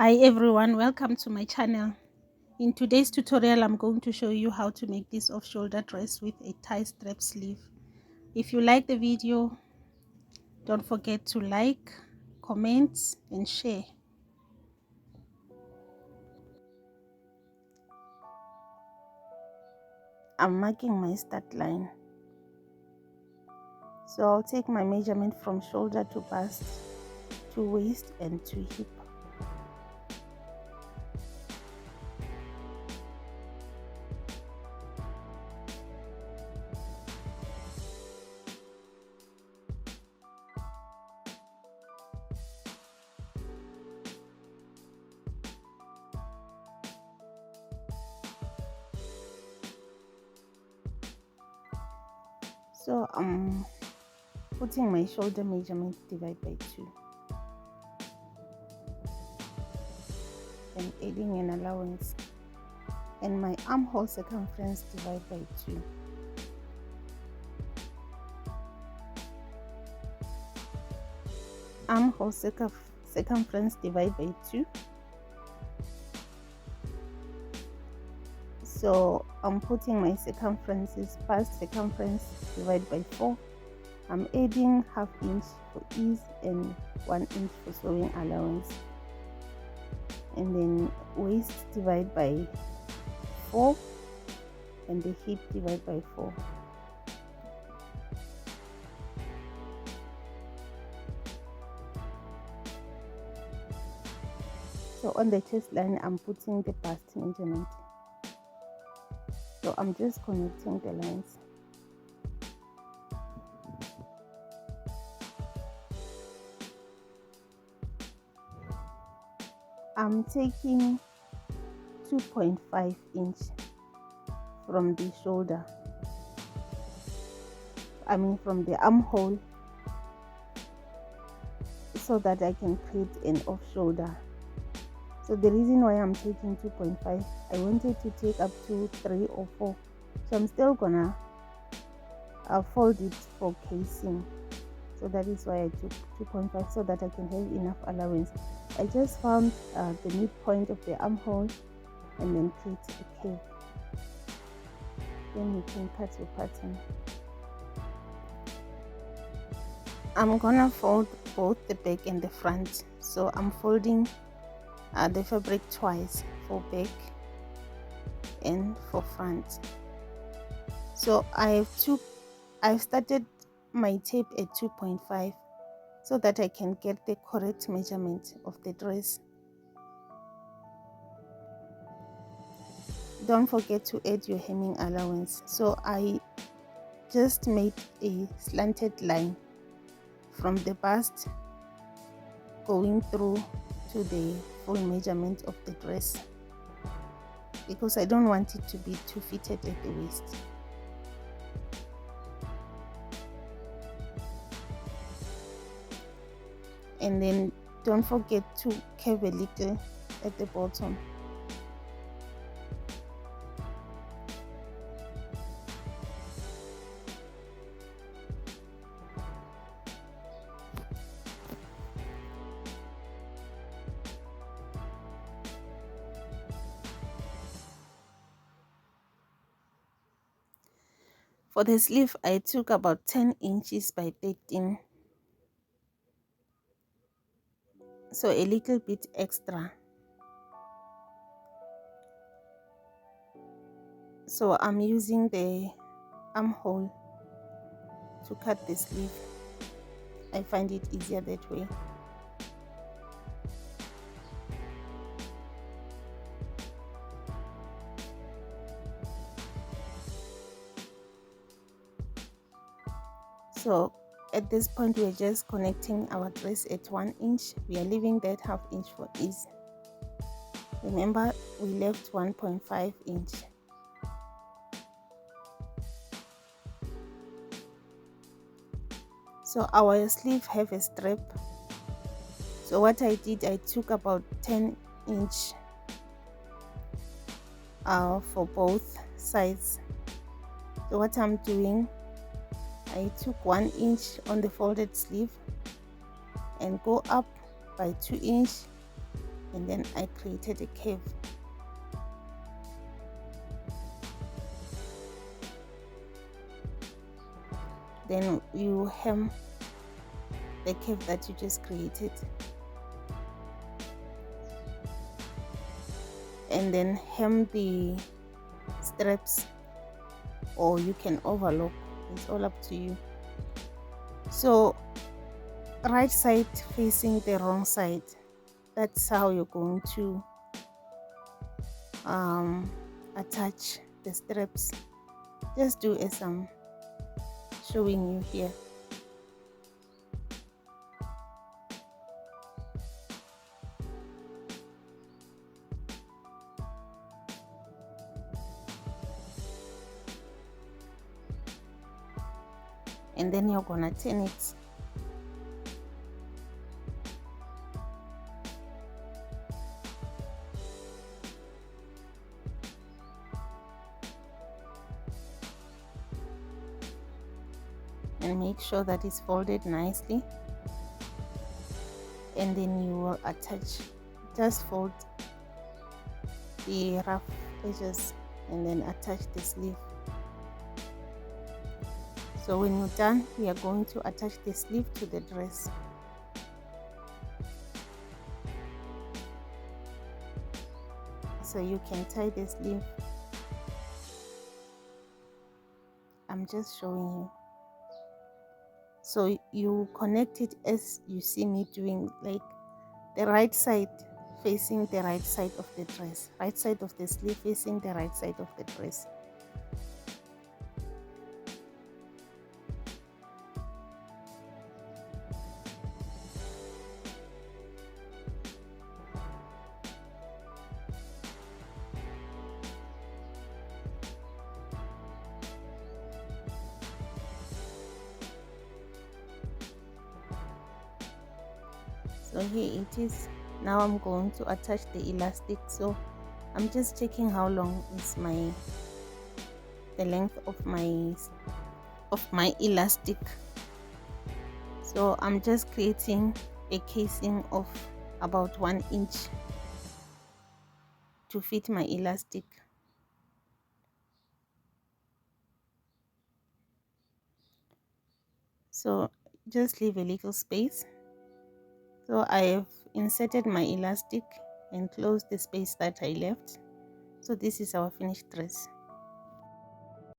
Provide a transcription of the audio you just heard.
Hi everyone, welcome to my channel. In today's tutorial I'm going to show you how to make this off-shoulder dress with a tie strap sleeve. If you like the video, don't forget to like, comment and share. I'm marking my start line. So I'll take my measurement from shoulder to bust, to waist and to hip. So I'm putting my shoulder measurement divided by 2 and adding an allowance, and my armhole circumference divided by 2. Armhole circumference divided by 2. So I'm putting my circumferences past circumference divided by 4. I'm adding ½ inch for ease and 1 inch for sewing allowance, and then waist divided by 4 and the hip divided by 4. So on the chest line I'm putting the bust measurement. So I'm just connecting the lines. I'm taking 2.5 inch from the shoulder, from the armhole, so that I can create an off shoulder. So the reason why I'm taking 2.5, I wanted to take up to 3 or 4, so I'm still gonna fold it for casing. So that is why I took 2.5, so that I can have enough allowance. I just found the midpoint of the armhole and then create a curve. Then you can cut your pattern. I'm gonna fold both the back and the front, so I'm folding the fabric twice, for back and for front. So I've started my tape at 2.5 so that I can get the correct measurement of the dress. Don't forget to add your hemming allowance. So I just made a slanted line from the bust going through to the full measurement of the dress, because I don't want it to be too fitted at the waist. And then don't forget to curve a little at the bottom. For the sleeve, I took about 10 inches by 13, so a little bit extra. So I'm using the armhole to cut the sleeve. I find it easier that way. So at this point we are just connecting our dress at 1 inch. We are leaving that ½ inch for ease. Remember, we left 1.5 inch. So our sleeve have a strap. So what I did, I took about 10 inch for both sides. So what I'm doing, I took 1 inch on the folded sleeve and go up by 2 inch and then I created a curve. Then you hem the curve that you just created, and then hem the straps, or you can overlock, it's all up to you. So right side facing the wrong side, that's how you're going to attach the straps. Just do as I'm showing you here. And then you're gonna turn it. And make sure that it's folded nicely. And then you will attach, just fold the rough edges and then attach the sleeve. So when you're done, we are going to attach the sleeve to the dress. So you can tie the sleeve. I'm just showing you. So you connect it as you see me doing, like the right side facing the right side of the dress, right side of the sleeve facing the right side of the dress. So here it is. Now I'm going to attach the elastic. So I'm just checking how long is the length of my elastic. So I'm just creating a casing of about 1 inch to fit my elastic. So just leave a little space. So I have inserted my elastic and closed the space that I left. So this is our finished dress.